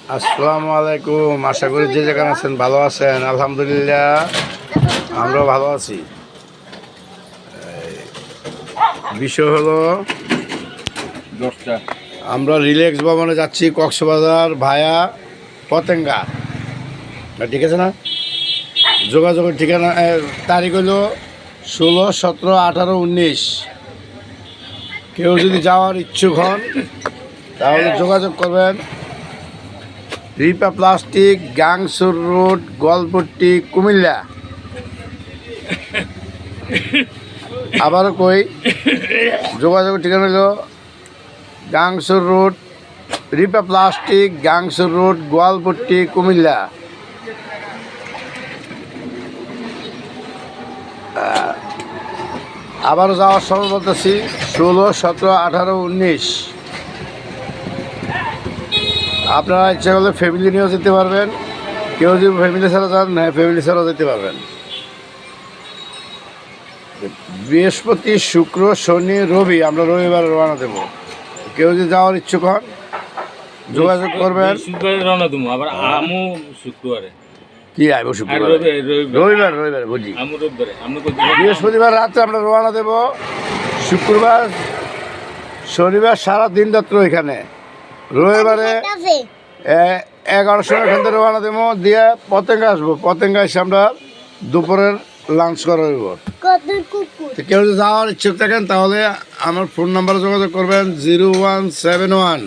আসসালামু আলাইকুম। আশা করি যে যেখানে আছেন ভালো আছেন। আলহামদুলিল্লাহ আমরাও ভালো আছি। বিষয় হলো আমরা রিল্যাক্স ভবনে যাচ্ছি কক্সবাজার ভায়া পতেঙ্গা। ঠিক আছে না? যোগাযোগের ঠিকানা তারিখ হলো 16, 17, 18, 19। কেউ যদি যাওয়ার ইচ্ছুক হন তাহলে যোগাযোগ করবেন। Ripa plastic, Gangsur road, Goalpatti, Comilla. আবারও কই, যোগাযোগের ঠিকানা হলো Gangsur road, Ripa plastic, Gangsur road, Goalpatti, Comilla. আবারও যাওয়ার সময় বলতেছি 16, 17, 18, 19। আপনারা ইচ্ছা করলে ফ্যামিলি নিয়েও যেতে পারবেন। কেউ যদি ফ্যামিলি ছাড়া যান, হ্যাঁ ফ্যামিলি ছাড়াও যেতে পারবেন। বৃহস্পতি, শুক্র, শনি, রবি আমরা রবিবার রওনা দেব। কেউ যদি যাওয়ার ইচ্ছুক হন যোগাযোগ করবেন। রওনা দেবো আবার আমু শুক্রবারে কি আইব শুক্রবার, রবিবার বুঝি। বৃহস্পতিবার রাত্রে আমরা রওনা দেব। শুক্রবার শনিবার সারা দিন রাত্র এখানে। রবিবারে 11টার সময় এখান থেকে রওনা দেবো, দিয়ে পতেঙ্গা আসবো। পতেঙ্গা এসে আমরা দুপুরের লাঞ্চ করা হইব। কেউ যদি যাওয়ার ইচ্ছুক থাকেন তাহলে আমার ফোন নাম্বারে যোগাযোগ করবেন 0171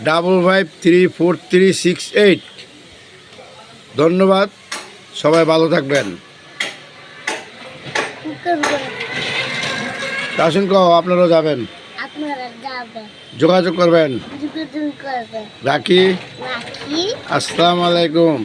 55534368। ধন্যবাদ, সবাই ভালো থাকবেন। আসুন কও আপনারাও যাবেন, যোগাযোগ করবেন। রাখি। আসসালামু আলাইকুম।